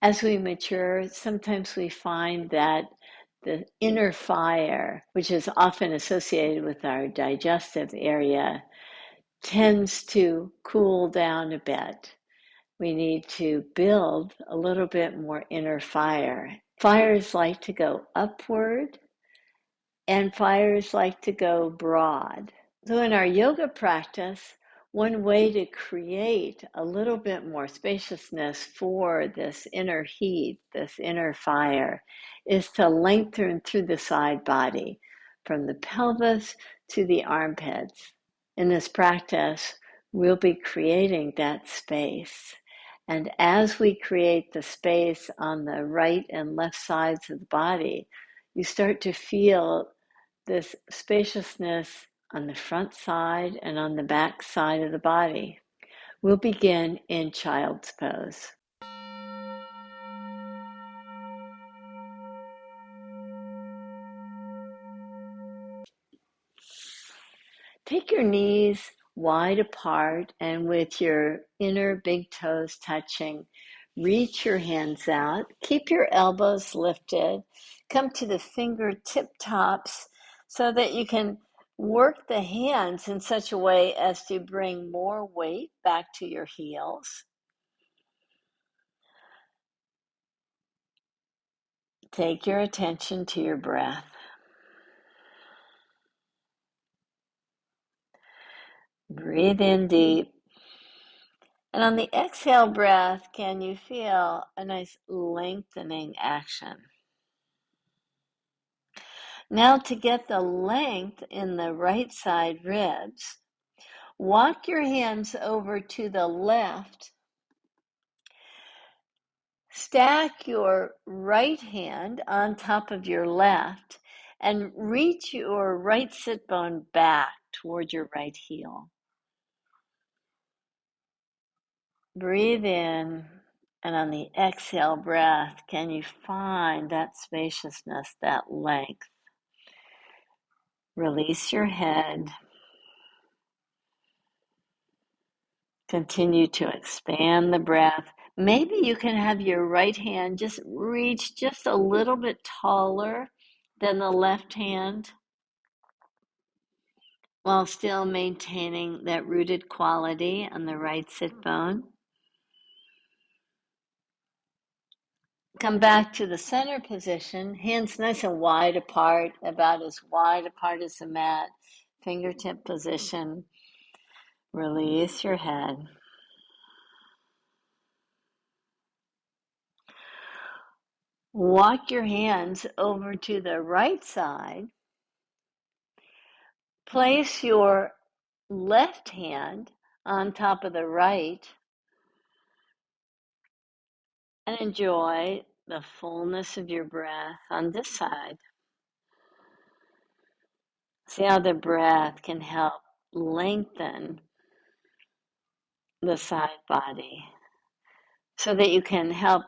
As we mature, sometimes we find that the inner fire, which is often associated with our digestive area, tends to cool down a bit. We need to build a little bit more inner fire. Fires like to go upward, and fires like to go broad. So in our yoga practice, one way to create a little bit more spaciousness for this inner heat, this inner fire, is to lengthen through the side body, from the pelvis to the armpits. In this practice, we'll be creating that space. And as we create the space on the right and left sides of the body, you start to feel this spaciousness on the front side and on the back side of the body. We'll begin in child's pose. Take your knees wide apart, and with your inner big toes touching, reach your hands out. Keep your elbows lifted. Come to the fingertip tops so that you can work the hands in such a way as to bring more weight back to your heels. Take your attention to your breath. Breathe in deep. And on the exhale breath, can you feel a nice lengthening action? Now, to get the length in the right side ribs, walk your hands over to the left. Stack your right hand on top of your left and reach your right sit bone back toward your right heel. Breathe in, and on the exhale breath, can you find that spaciousness, that length? Release your head. Continue to expand the breath. Maybe you can have your right hand just reach just a little bit taller than the left hand while still maintaining that rooted quality on the right sit bone. Come back to the center position, hands nice and wide apart, about as wide apart as the mat. Fingertip position. Release your head. Walk your hands over to the right side. Place your left hand on top of the right and enjoy the fullness of your breath on this side. See how the breath can help lengthen the side body so that you can help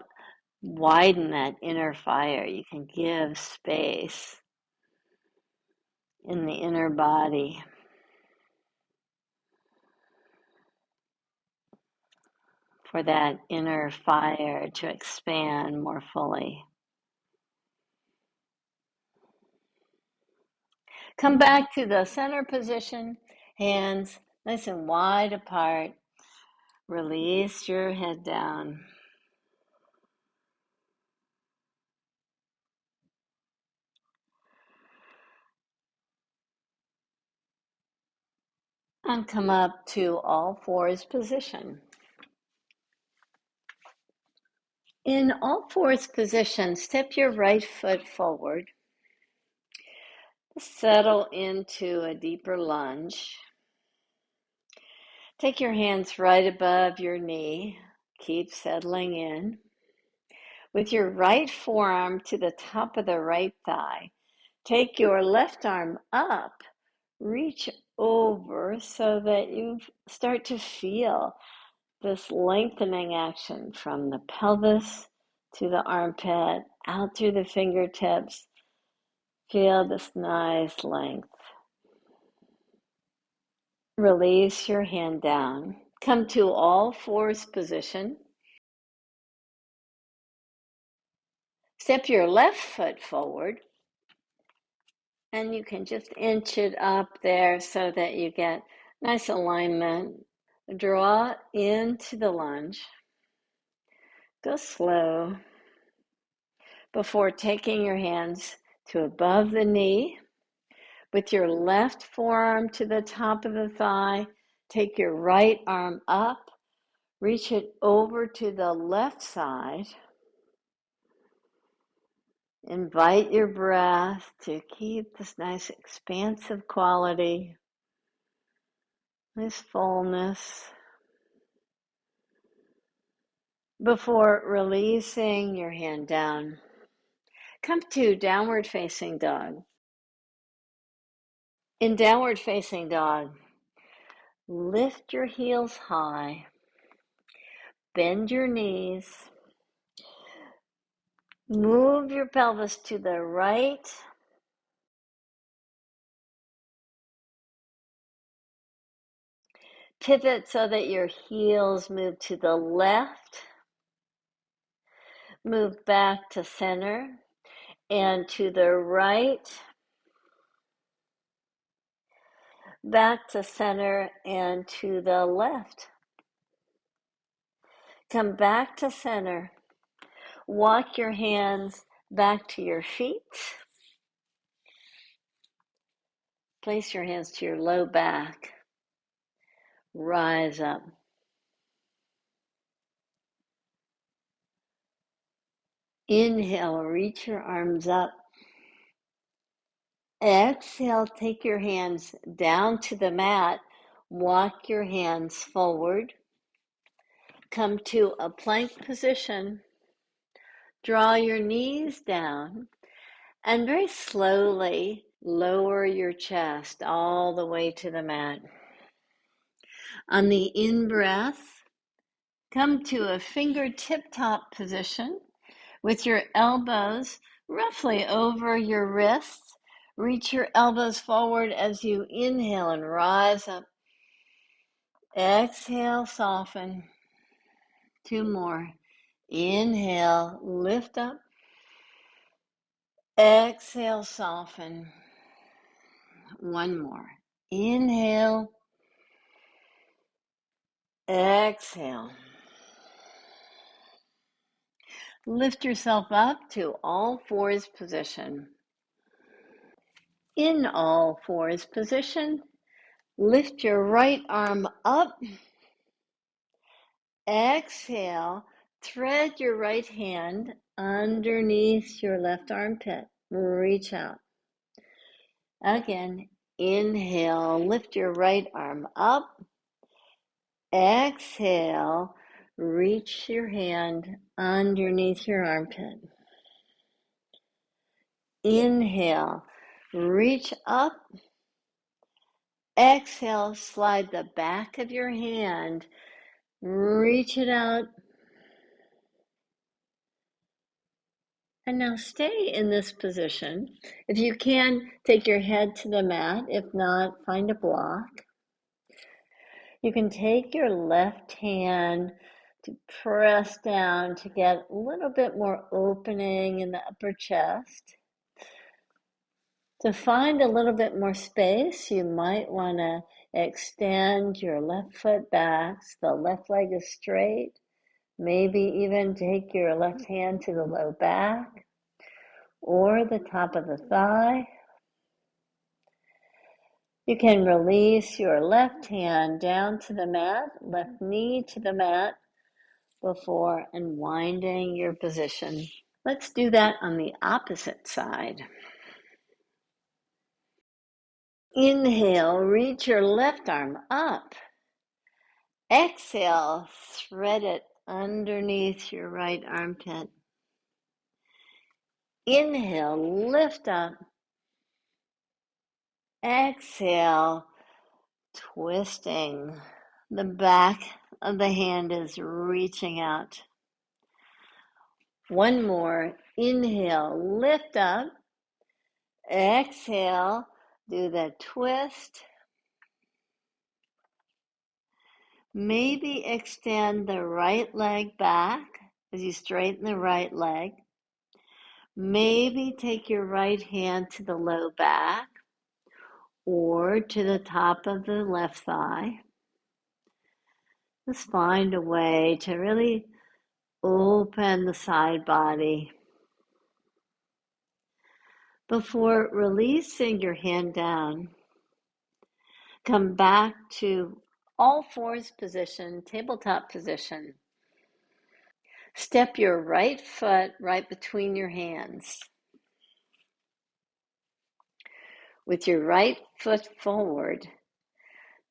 widen that inner fire. You can give space in the inner body. For that inner fire to expand more fully. Come back to the center position, hands nice and wide apart. Release your head down. And come up to all fours position. In all fours position, step your right foot forward. Settle into a deeper lunge. Take your hands right above your knee. Keep settling in. With your right forearm to the top of the right thigh, take your left arm up. Reach over so that you start to feel this lengthening action from the pelvis to the armpit, out through the fingertips. Feel this nice length. Release your hand down. Come to all fours position. Step your left foot forward, and you can just inch it up there so that you get nice alignment. Draw into the lunge. Go slow before taking your hands to above the knee. With your left forearm to the top of the thigh, take your right arm up, reach it over to the left side. Invite your breath to keep this nice expansive quality, this fullness, before releasing your hand down. Come to downward facing dog. In downward facing dog, lift your heels high, bend your knees, move your pelvis to the right, pivot so that your heels move to the left, move back to center and to the right, back to center and to the left. Come back to center. Walk your hands back to your feet. Place your hands to your low back. Rise up. Inhale, reach your arms up. Exhale, take your hands down to the mat. Walk your hands forward. Come to a plank position. Draw your knees down and very slowly lower your chest all the way to the mat. On the in-breath, come to a fingertip top position with your elbows roughly over your wrists. Reach your elbows forward as you inhale and rise up. Exhale, soften. Two more. Inhale, lift up. Exhale, soften. One more. Inhale. Exhale. Lift yourself up to all fours position. In all fours position, lift your right arm up. Exhale, thread your right hand underneath your left armpit. Reach out. Again, inhale, lift your right arm up. Exhale, reach your hand underneath your armpit. Inhale, reach up. Exhale, slide the back of your hand, reach it out. And now stay in this position. If you can, take your head to the mat. If not, find a block. You can take your left hand to press down to get a little bit more opening in the upper chest. To find a little bit more space, you might want to extend your left foot back so the left leg is straight. Maybe even take your left hand to the low back or the top of the thigh. You can release your left hand down to the mat, left knee to the mat before unwinding your position. Let's do that on the opposite side. Inhale, reach your left arm up. Exhale, thread it underneath your right armpit. Inhale, lift up. Exhale, twisting. The back of the hand is reaching out. One more. Inhale, lift up. Exhale, do the twist. Maybe extend the right leg back as you straighten the right leg. Maybe take your right hand to the low back or to the top of the left thigh. Just find a way to really open the side body before releasing your hand down. Come back to all fours position, tabletop position. Step your right foot right between your hands. With your right foot forward,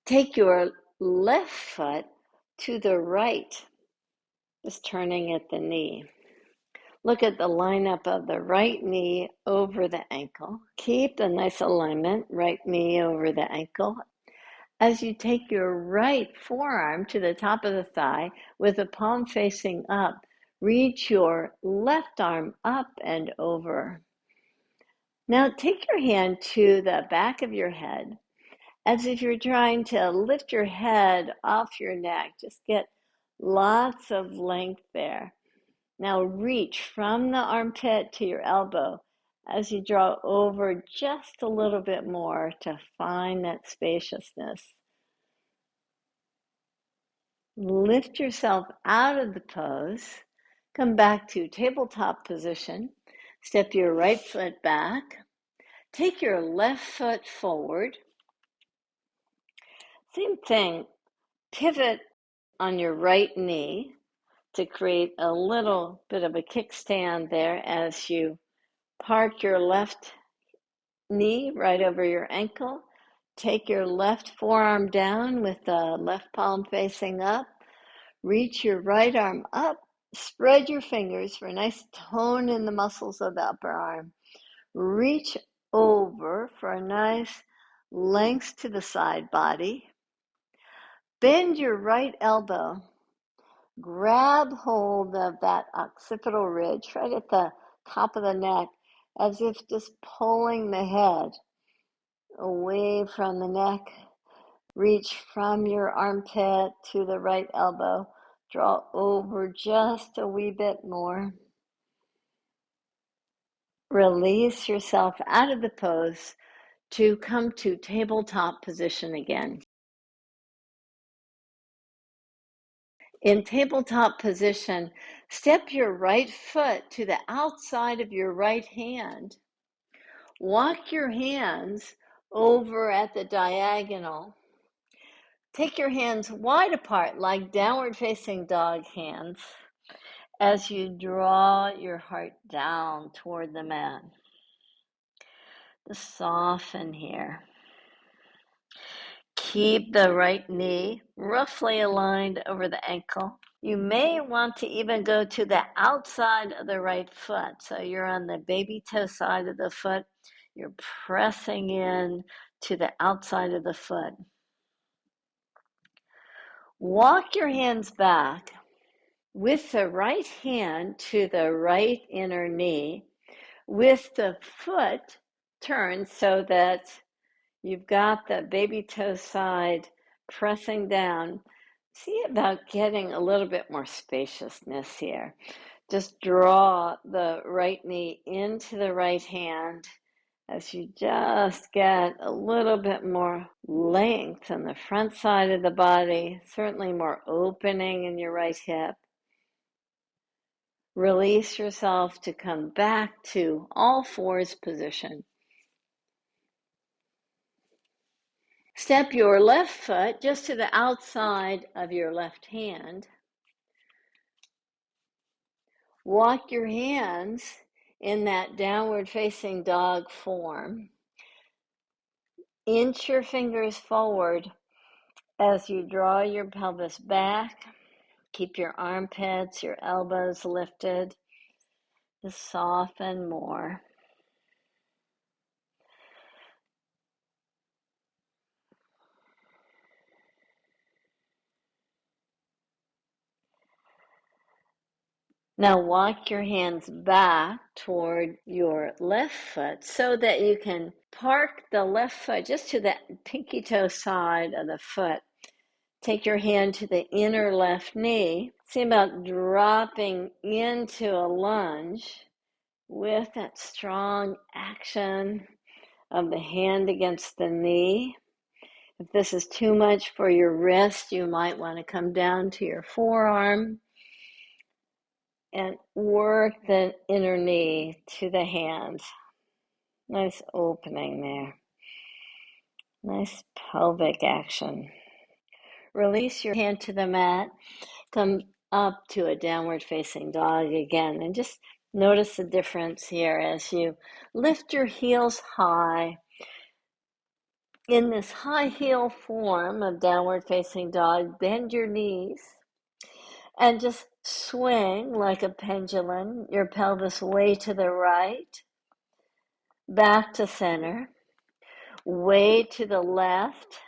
take your left foot to the right, just turning at the knee. Look at the lineup of the right knee over the ankle. Keep a nice alignment, right knee over the ankle. As you take your right forearm to the top of the thigh with the palm facing up, reach your left arm up and over. Now take your hand to the back of your head as if you're trying to lift your head off your neck. Just get lots of length there. Now reach from the armpit to your elbow as you draw over just a little bit more to find that spaciousness. Lift yourself out of the pose. Come back to tabletop position. Step your right foot back. Take your left foot forward. Same thing, pivot on your right knee to create a little bit of a kickstand there as you park your left knee right over your ankle. Take your left forearm down with the left palm facing up. Reach your right arm up. Spread your fingers for a nice tone in the muscles of the upper arm. Reach over for a nice length to the side body. Bend your right elbow. Grab hold of that occipital ridge right at the top of the neck, as if just pulling the head away from the neck. Reach from your armpit to the right elbow. Draw over just a wee bit more. Release yourself out of the pose to come to tabletop position again. In tabletop position, step your right foot to the outside of your right hand. Walk your hands over at the diagonal. Take your hands wide apart like downward facing dog hands as you draw your heart down toward the mat. Just soften here. Keep the right knee roughly aligned over the ankle. You may want to even go to the outside of the right foot. So you're on the baby toe side of the foot. You're pressing in to the outside of the foot. Walk your hands back with the right hand to the right inner knee, with the foot turned so that you've got the baby toe side pressing down. See about getting a little bit more spaciousness here. Just draw the right knee into the right hand as you just get a little bit more length on the front side of the body, certainly more opening in your right hip. Release yourself to come back to all fours position. Step your left foot just to the outside of your left hand. Walk your hands in that downward facing dog form. Inch your fingers forward as you draw your pelvis back. Keep your armpits, your elbows lifted. Just soften more. Now walk your hands back toward your left foot so that you can park the left foot just to the pinky toe side of the foot. Take your hand to the inner left knee. See about dropping into a lunge with that strong action of the hand against the knee. If this is too much for your wrist, you might want to come down to your forearm and work the inner knee to the hand. Nice opening there. Nice pelvic action. Release your hand to the mat. Come up to a downward facing dog again, and just notice the difference here as you lift your heels high. In this high heel form of downward facing dog, bend your knees and just swing like a pendulum, your pelvis way to the right, back to center, way to the left,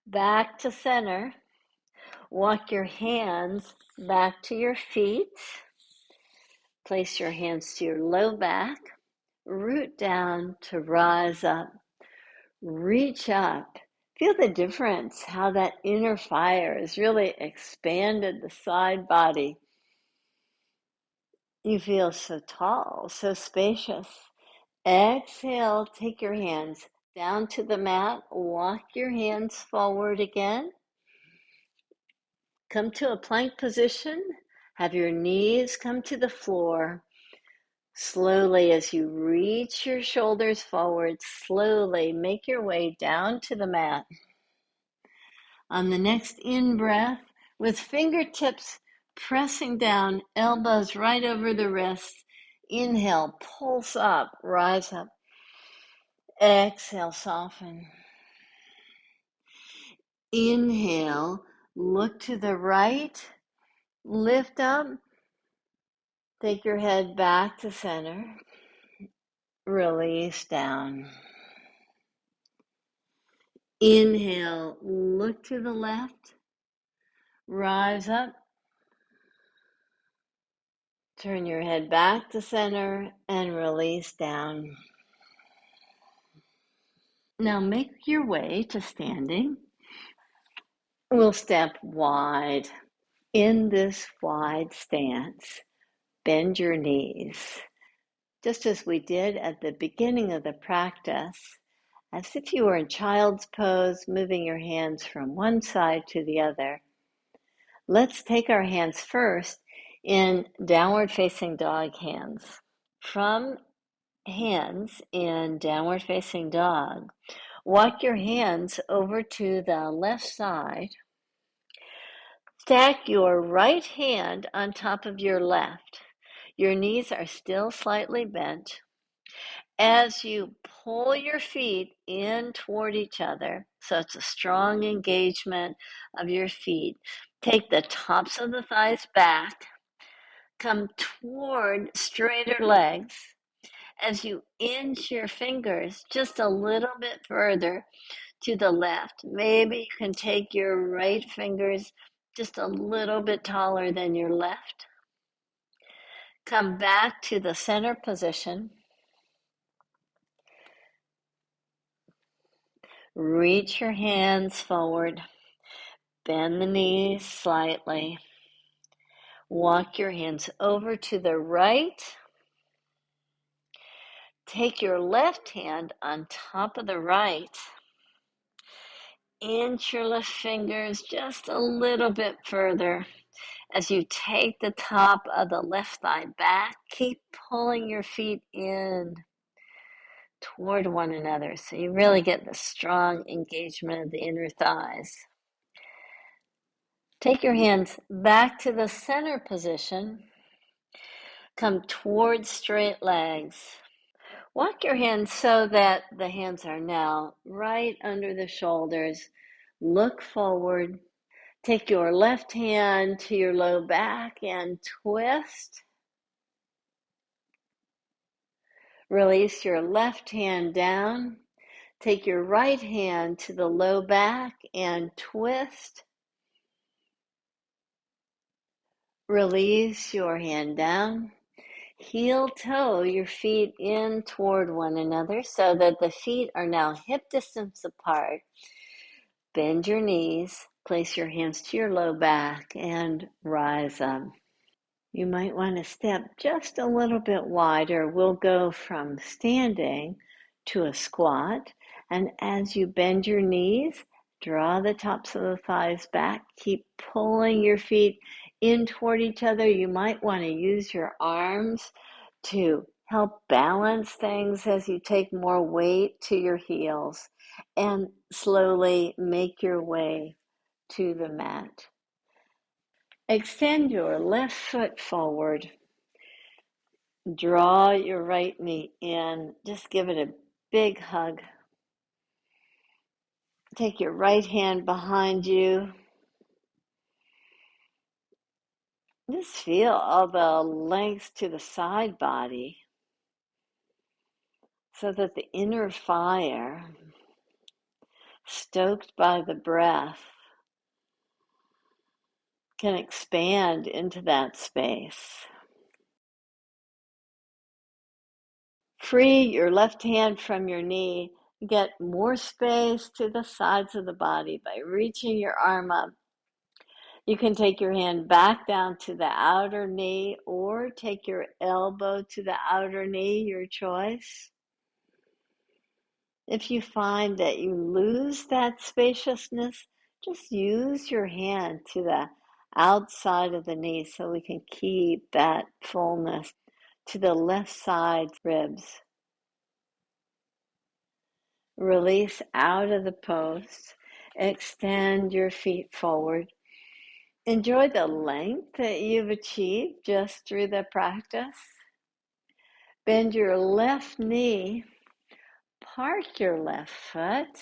back to center. Walk your hands back to your feet. Place your hands to your low back. Root down to rise up. Reach up. Feel the difference, how that inner fire has really expanded the side body. You feel so tall, so spacious. Exhale, take your hands down to the mat. Walk your hands forward again. Come to a plank position. Have your knees come to the floor. Slowly, as you reach your shoulders forward, slowly make your way down to the mat. On the next in-breath, with fingertips pressing down, elbows right over the wrists, inhale, pulse up, rise up. Exhale, soften. Inhale, look to the right, lift up, take your head back to center, release down. Inhale, look to the left, rise up, turn your head back to center, and release down. Now make your way to standing. We'll step wide. In this wide stance, bend your knees. Just as we did at the beginning of the practice, as if you were in child's pose, moving your hands from one side to the other. Let's take our hands first in downward facing dog hands. From hands in downward facing dog, walk your hands over to the left side. Stack your right hand on top of your left. Your knees are still slightly bent. As you pull your feet in toward each other, so it's a strong engagement of your feet, take the tops of the thighs back, come toward straighter legs. As you inch your fingers just a little bit further to the left, maybe you can take your right fingers just a little bit taller than your left. Come back to the center position. Reach your hands forward. Bend the knees slightly. Walk your hands over to the right. Take your left hand on top of the right. Inch your left fingers just a little bit further. As you take the top of the left thigh back, keep pulling your feet in toward one another so you really get the strong engagement of the inner thighs. Take your hands back to the center position. Come towards straight legs. Walk your hands so that the hands are now right under the shoulders. Look forward. Take your left hand to your low back and twist. Release your left hand down. Take your right hand to the low back and twist. Release your hand down. Heel toe your feet in toward one another so that the feet are now hip distance apart. Bend your knees. Place your hands to your low back and rise up. You might want to step just a little bit wider. We'll go from standing to a squat. And as you bend your knees, draw the tops of the thighs back. Keep pulling your feet in toward each other. You might want to use your arms to help balance things as you take more weight to your heels and slowly make your way to the mat. Extend your left foot forward. Draw your right knee in. Just give it a big hug. Take your right hand behind you. Just feel all the length to the side body so that the inner fire, stoked by the breath, can expand into that space. Free your left hand from your knee. Get more space to the sides of the body by reaching your arm up. You can take your hand back down to the outer knee or take your elbow to the outer knee, your choice. If you find that you lose that spaciousness, just use your hand to the outside of the knee so we can keep that fullness to the left side ribs. Release out of the pose. Extend your feet forward. Enjoy the length that you've achieved just through the practice. Bend your left knee. Park your left foot.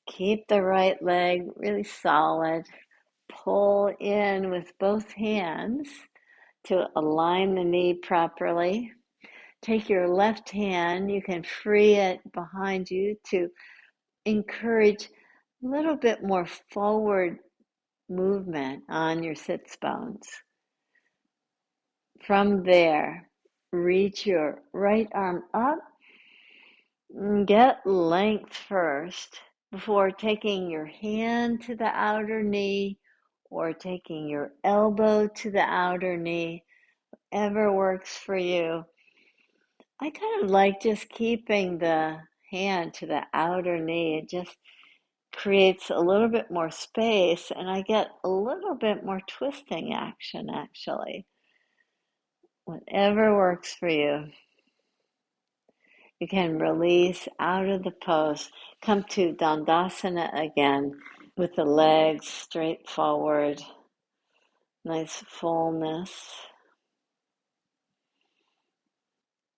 Keep the right leg really solid. Pull in with both hands to align the knee properly. Take your left hand, you can free it behind you to encourage a little bit more forward movement on your sits bones. From there, reach your right arm up. Get length first before taking your hand to the outer knee or taking your elbow to the outer knee, whatever works for you. I kind of like just keeping the hand to the outer knee. It just creates a little bit more space and I get a little bit more twisting action actually. Whatever works for you. You can release out of the pose. Come to Dandasana again with the legs straight forward. Nice fullness.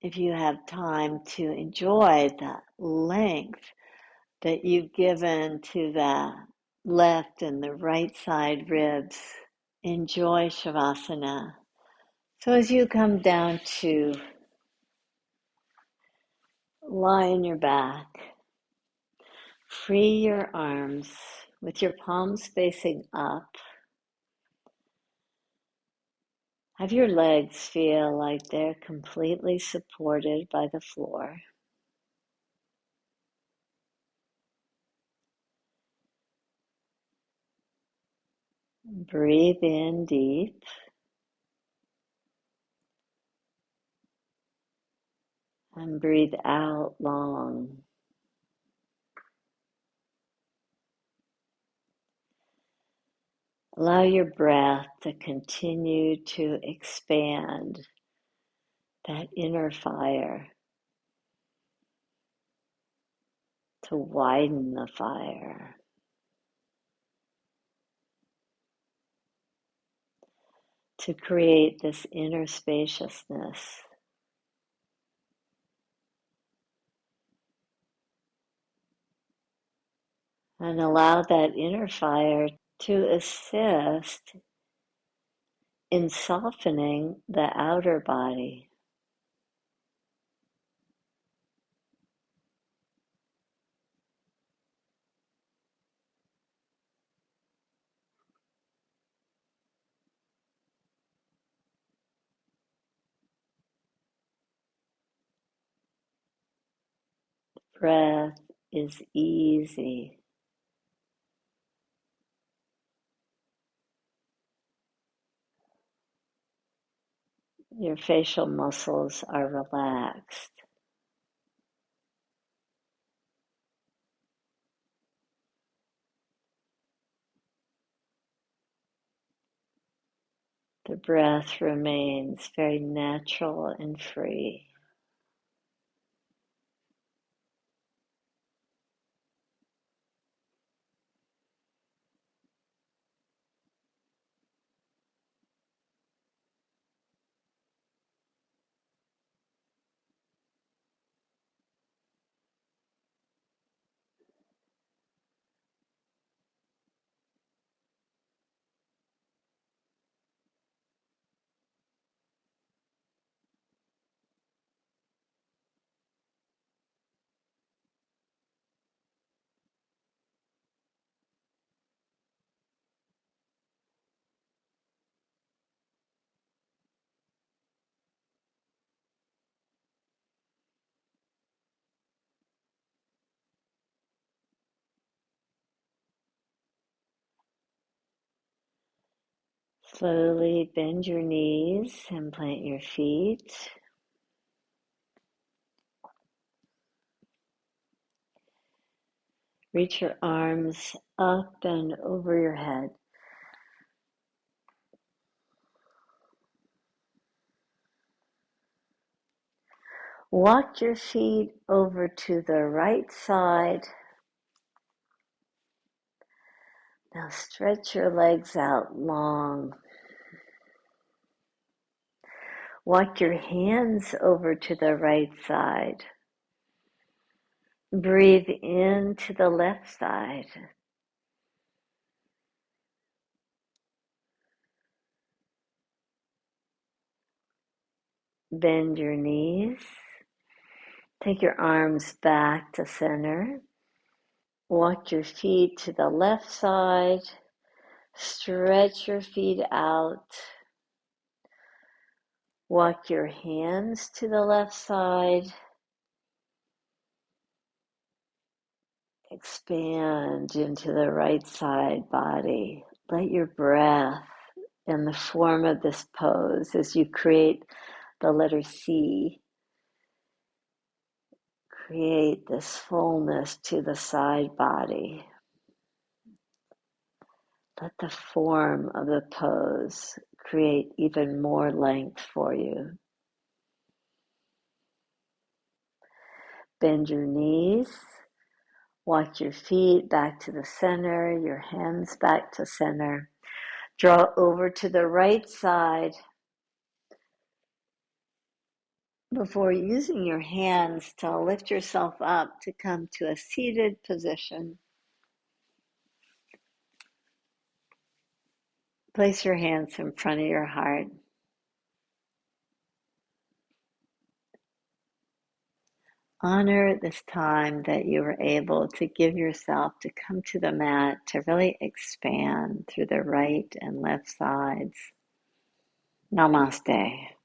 If you have time to enjoy the length that you've given to the left and the right side ribs, enjoy Shavasana. So as you come down to lie on your back, free your arms with your palms facing up. Have your legs feel like they're completely supported by the floor. Breathe in deep. And breathe out long. Allow your breath to continue to expand that inner fire, to widen the fire, to create this inner spaciousness. And allow that inner fire to assist in softening the outer body. Breath is easy. Your facial muscles are relaxed. The breath remains very natural and free. Slowly bend your knees and plant your feet. Reach your arms up and over your head. Walk your feet over to the right side. Now stretch your legs out long. Walk your hands over to the right side. Breathe in to the left side. Bend your knees. Take your arms back to center. Walk your feet to the left side. Stretch your feet out. Walk your hands to the left side. Expand into the right side body. Let your breath and the form of this pose as you create the letter C, create this fullness to the side body. Let the form of the pose create even more length for you. Bend your knees. Walk your feet back to the center, your hands back to center. Draw over to the right side before using your hands to lift yourself up to come to a seated position. Place your hands in front of your heart. Honor this time that you were able to give yourself to come to the mat to really expand through the right and left sides. Namaste.